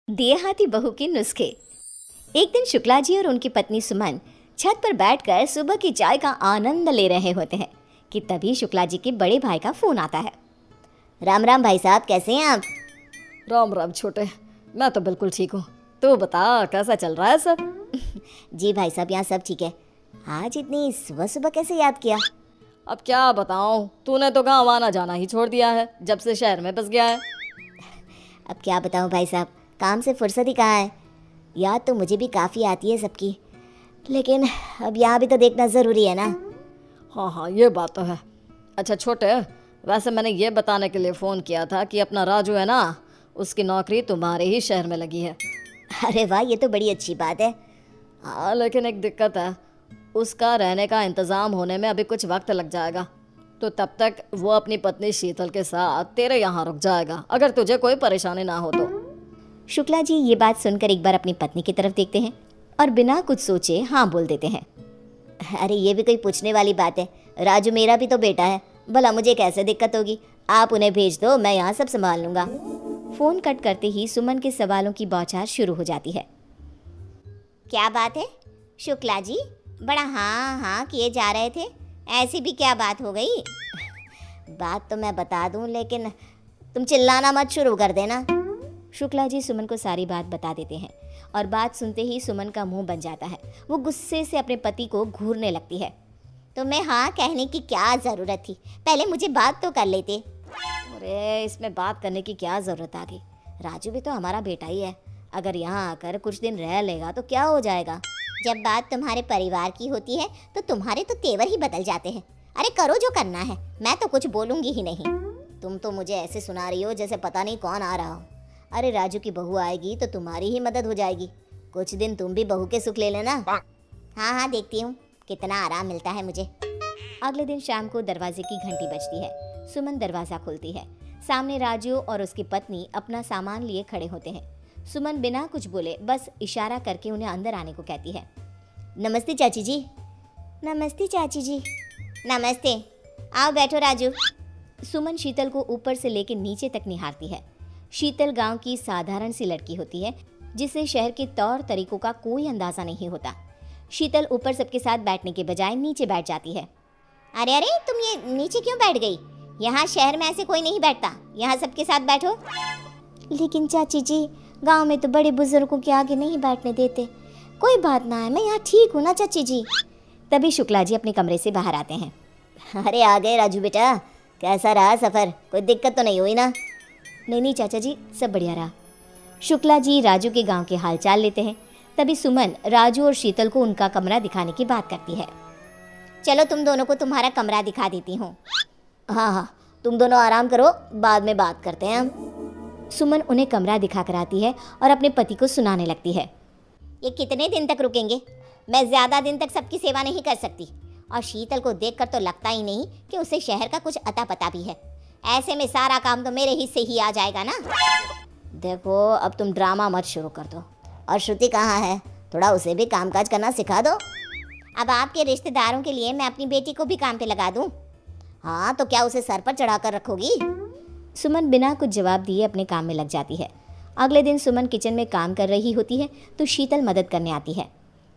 दिए हाथी बहू के नुस्खे। एक दिन शुक्ला जी और उनकी पत्नी सुमन छत पर बैठकर सुबह की चाय का आनंद ले रहे होते हैं कि तभी शुक्ला जी के बड़े भाई का फोन आता है। राम राम भाई साहब, कैसे हैं आप? राम राम छोटे, मैं तो बिल्कुल ठीक हूँ। तू बता कैसा चल रहा है सब? जी भाई साहब, यहाँ सब ठीक है। आज इतनी सुबह सुबह कैसे याद किया? अब क्या बताऊँ, तूने तो गाँव आना जाना ही छोड़ दिया है जब से शहर में बस गया है। अब क्या बताऊँ भाई साहब, काम से फुर्सत ही कहाँ है। याद तो मुझे भी काफ़ी आती है सबकी, लेकिन अब यहाँ भी तो देखना ज़रूरी है ना। हाँ, ये बात तो है। अच्छा छोटे, वैसे मैंने ये बताने के लिए फ़ोन किया था कि अपना राजू है ना, उसकी नौकरी तुम्हारे ही शहर में लगी है। अरे वाह, ये तो बड़ी अच्छी बात है। हाँ, लेकिन एक दिक्कत है, उसका रहने का इंतज़ाम होने में अभी कुछ वक्त लग जाएगा, तो तब तक वो अपनी पत्नी शीतल के साथ तेरे यहाँ रुक जाएगा, अगर तुझे कोई परेशानी ना हो तो। शुक्ला जी ये बात सुनकर एक बार अपनी पत्नी की तरफ देखते हैं और बिना कुछ सोचे हाँ बोल देते हैं। अरे ये भी कोई पूछने वाली बात है, राजू मेरा भी तो बेटा है, भला मुझे कैसे दिक्कत होगी? आप उन्हें भेज दो, मैं यहाँ सब संभाल लूँगा। फ़ोन कट करते ही सुमन के सवालों की बौछार शुरू हो जाती है। क्या बात है शुक्ला जी, बड़ा हाँ हाँ किए जा रहे थे, ऐसी भी क्या बात हो गई? बात तो मैं बता दूँ, लेकिन तुम चिल्लाना मत शुरू कर देना। शुक्ला जी सुमन को सारी बात बता देते हैं और बात सुनते ही सुमन का मुंह बन जाता है। वो गुस्से से अपने पति को घूरने लगती है। तुम्हें हाँ कहने की क्या ज़रूरत थी? पहले मुझे बात तो कर लेते। अरे इसमें बात करने की क्या ज़रूरत आ गई? राजू भी तो हमारा बेटा ही है, अगर यहाँ आकर कुछ दिन रह लेगा तो क्या हो जाएगा? जब बात तुम्हारे परिवार की होती है तो तुम्हारे तो तेवर ही बदल जाते हैं। अरे करो जो करना है, मैं तो कुछ बोलूँगी ही नहीं। तुम तो मुझे ऐसे सुना रही हो जैसे पता नहीं कौन आ रहा हो। अरे राजू की बहू आएगी तो तुम्हारी ही मदद हो जाएगी। कुछ दिन तुम भी बहू के सुख ले लेना। हाँ हाँ, देखती हूँ कितना आराम मिलता है मुझे। अगले दिन शाम को दरवाजे की घंटी बजती है। सुमन दरवाज़ा खोलती है। सामने राजू और उसकी पत्नी अपना सामान लिए खड़े होते हैं। सुमन बिना कुछ बोले बस इशारा करके उन्हें अंदर आने को कहती है। नमस्ते चाची जी। नमस्ते चाची जी। नमस्ते, आओ बैठो राजू। सुमन शीतल को ऊपर से लेकर नीचे तक निहारती है। शीतल गांव की साधारण सी लड़की होती है जिसे शहर के तौर तरीकों का कोई अंदाज़ा नहीं होता। शीतल ऊपर सबके साथ बैठने के बजाय नीचे बैठ जाती है। अरे अरे, तुम ये नीचे क्यों बैठ गई? यहाँ शहर में ऐसे कोई नहीं बैठता, यहाँ सबके साथ बैठो। लेकिन चाची जी, गांव में तो बड़े बुजुर्गों के आगे नहीं बैठने देते। कोई बात ना है, मैं यहाँ ठीक हूँ ना चाची जी। तभी शुक्ला जी अपने कमरे से बाहर आते हैं। अरे आ गए राजू बेटा, कैसा रहा सफ़र? कोई दिक्कत तो नहीं हुई ना? नहीं चाचा जी, सब बढ़िया रहा। शुक्ला जी राजू के गांव के हालचाल लेते हैं। तभी सुमन राजू और शीतल को उनका कमरा दिखाने की बात करती है। चलो तुम दोनों को तुम्हारा कमरा दिखा देती हूँ। हाँ हाँ, तुम दोनों आराम करो, बाद में बात करते हैं हम। सुमन उन्हें कमरा दिखा कर आती है और अपने पति को सुनाने लगती है। ये कितने दिन तक रुकेंगे? मैं ज़्यादा दिन तक सबकी सेवा नहीं कर सकती, और शीतल को देखकर तो लगता ही नहीं कि उसे शहर का कुछ अता पता भी है। ऐसे में सारा काम तो मेरे हिस्से ही आ जाएगा ना। देखो अब तुम ड्रामा मत शुरू कर दो। और श्रुति कहाँ है? थोड़ा उसे भी कामकाज करना सिखा दो। अब आपके रिश्तेदारों के लिए मैं अपनी बेटी को भी काम पे लगा दूँ? हाँ, तो क्या उसे सर पर चढ़ा कर रखोगी? सुमन बिना कुछ जवाब दिए अपने काम में लग जाती है। अगले दिन सुमन किचन में काम कर रही होती है तो शीतल मदद करने आती है।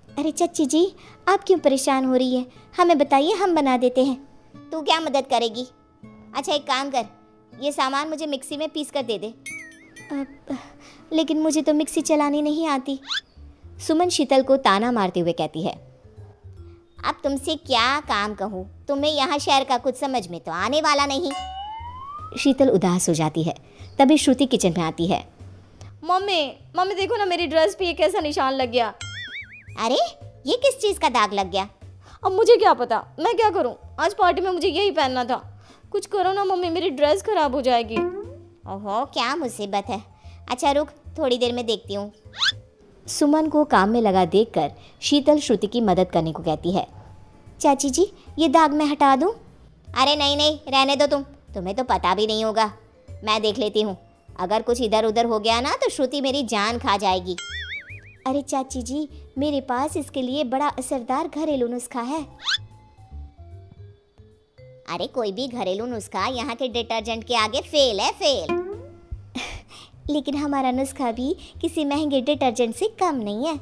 अरे चाची जी, आप क्यों परेशान हो रही है? हमें बताइए, हम बना देते हैं। तू क्या मदद करेगी? अच्छा एक काम कर, ये सामान मुझे मिक्सी में पीस कर दे दे। लेकिन मुझे तो मिक्सी चलानी नहीं आती। सुमन शीतल को ताना मारते हुए कहती है। अब तुमसे क्या काम कहूँ, तुम्हें यहाँ शहर का कुछ समझ में तो आने वाला नहीं। शीतल उदास हो जाती है। तभी श्रुति किचन में आती है। मम्मी देखो ना, मेरी ड्रेस पे ये कैसा निशान लग गया। अरे ये किस चीज़ का दाग लग गया? अब मुझे क्या पता, मैं क्या करूँ? आज पार्टी में मुझे यही पहनना था। कुछ करो ना मम्मी, मेरी ड्रेस खराब हो जाएगी। ओहो, क्या मुसीबत है। अच्छा रुक, थोड़ी देर में देखती हूँ। सुमन को काम में लगा देखकर शीतल श्रुति की मदद करने को कहती है। चाची जी, ये दाग मैं हटा दूँ? अरे नहीं नहीं, रहने दो, तुम्हें तो पता भी नहीं होगा, मैं देख लेती हूँ। अगर कुछ इधर उधर हो गया ना तो श्रुति मेरी जान खा जाएगी। अरे चाची जी, मेरे पास इसके लिए बड़ा असरदार घरेलू नुस्खा है। अरे कोई भी घरेलू नुस्खा यहाँ के डिटर्जेंट के आगे फेल है, फेल। लेकिन हमारा नुस्खा भी किसी महंगे डिटर्जेंट से कम नहीं है।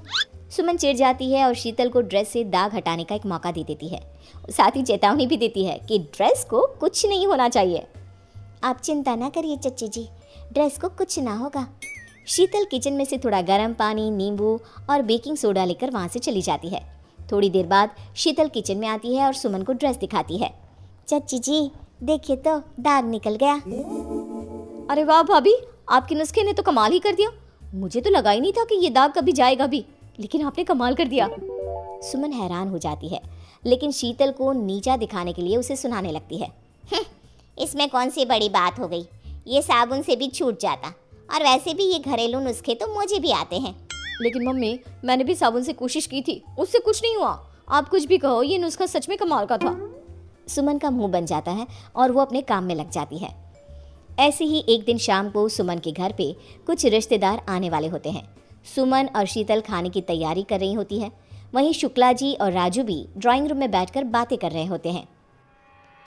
सुमन चिढ़ जाती है और शीतल को ड्रेस से दाग हटाने का एक मौका दे देती है। साथ ही चेतावनी भी देती है कि ड्रेस को कुछ नहीं होना चाहिए। आप चिंता ना करिए चच्ची जी, ड्रेस को कुछ ना होगा। शीतल किचन में से थोड़ा गर्म पानी, नींबू और बेकिंग सोडा लेकर वहाँ से चली जाती है। थोड़ी देर बाद शीतल किचन में आती है और सुमन को ड्रेस दिखाती है। चच्ची जी देखिए तो दाग निकल गया। अरे वाह भाभी, आपके नुस्खे ने तो कमाल ही कर दिया। मुझे तो लगा ही नहीं था कि ये दाग कभी जाएगा भी, लेकिन आपने कमाल कर दिया। सुमन हैरान हो जाती है, लेकिन शीतल को नीचा दिखाने के लिए उसे सुनाने लगती है। इसमें कौन सी बड़ी बात हो गई, ये साबुन से भी छूट जाता, और वैसे भी ये घरेलू नुस्खे तो मुझे भी आते हैं। लेकिन मम्मी, मैंने भी साबुन से कोशिश की थी, उससे कुछ नहीं हुआ। आप कुछ भी कहो, ये नुस्खा सच में कमाल का था। सुमन का मुंह बन जाता है और वो अपने काम में लग जाती है। ऐसे ही एक दिन शाम को सुमन के घर पे कुछ रिश्तेदार आने वाले होते हैं। सुमन और शीतल खाने की तैयारी कर रही होती है। वहीं शुक्ला जी और राजू भी ड्राइंग रूम में बैठकर बातें कर रहे होते हैं।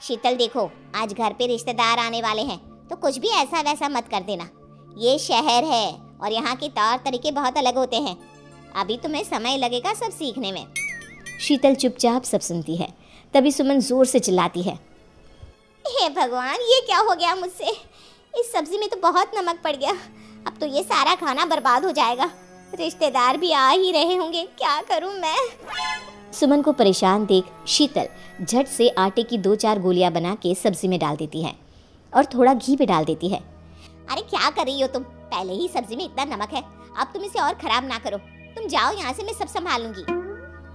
शीतल देखो, आज घर पे रिश्तेदार आने वाले हैं, तो कुछ भी ऐसा वैसा मत कर देना। ये शहर है और यहाँ के तौर तरीके बहुत अलग होते हैं। अभी तुम्हें समय लगेगा सब सीखने में। शीतल चुपचाप सब सुनती है। तभी सुमन जोर से चिल्लाती है, हे भगवान, ये क्या हो गया मुझसे? इस सब्जी में तो बहुत नमक पड़ गया। अब तो ये सारा खाना बर्बाद हो जाएगा। रिश्तेदार भी आ ही रहे होंगे, क्या करूं मैं? सुमन को परेशान देख शीतल झट से आटे की 2-4 गोलियां बना के सब्जी में डाल देती है और थोड़ा घी भी डाल देती है। अरे क्या कर रही हो तुम? पहले ही सब्जी में इतना नमक है, अब तुम इसे और खराब ना करो। तुम जाओ यहाँ से, मैं सब संभाल लूंगी।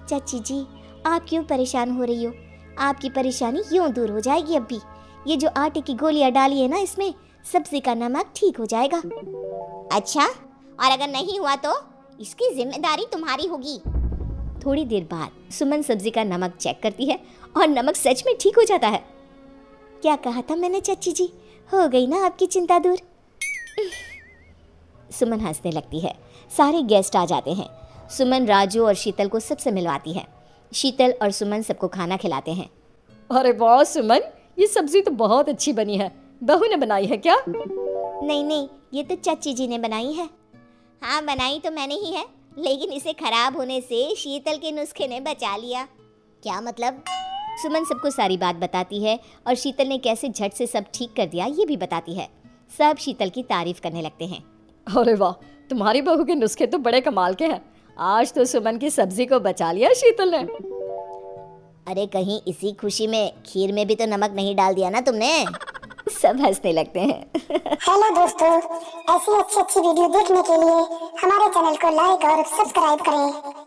चाची जी, आप क्यों परेशान हो रही हो? आपकी परेशानी यूं दूर हो जाएगी। अब भी ये जो आटे की गोलियां डाली है ना, इसमें सब्जी का नमक ठीक हो जाएगा। अच्छा, और अगर नहीं हुआ तो इसकी जिम्मेदारी तुम्हारी होगी। थोड़ी देर बाद सुमन सब्जी का नमक चेक करती है और नमक सच में ठीक हो जाता है। क्या कहा था मैंने चाची जी, हो गई ना आपकी चिंता दूर? सुमन हंसने लगती है। सारे गेस्ट आ जाते हैं। सुमन राजू और शीतल को सबसे मिलवाती है। शीतल और सुमन सबको खाना खिलाते हैं। अरे वाह सुमन, ये सब्जी तो बहुत अच्छी बनी है। बहू ने बनाई है क्या? नहीं नहीं, ये तो चाची जी ने बनाई है। हाँ, बनाई तो मैंने ही है, लेकिन इसे खराब होने से शीतल के नुस्खे ने बचा लिया। क्या मतलब? सुमन सबको सारी बात बताती है और शीतल ने कैसे झट से सब ठीक कर दिया ये भी बताती है। सब शीतल की तारीफ करने लगते हैं। अरे वाह, तुम्हारी बहू के नुस्खे तो बड़े कमाल के हैं। आज तो सुमन की सब्जी को बचा लिया शीतल ने। अरे कहीं इसी खुशी में खीर में भी तो नमक नहीं डाल दिया ना तुमने? सब हंसने लगते हैं। हेलो दोस्तों, ऐसी अच्छी अच्छी वीडियो देखने के लिए हमारे चैनल को लाइक और सब्सक्राइब करें।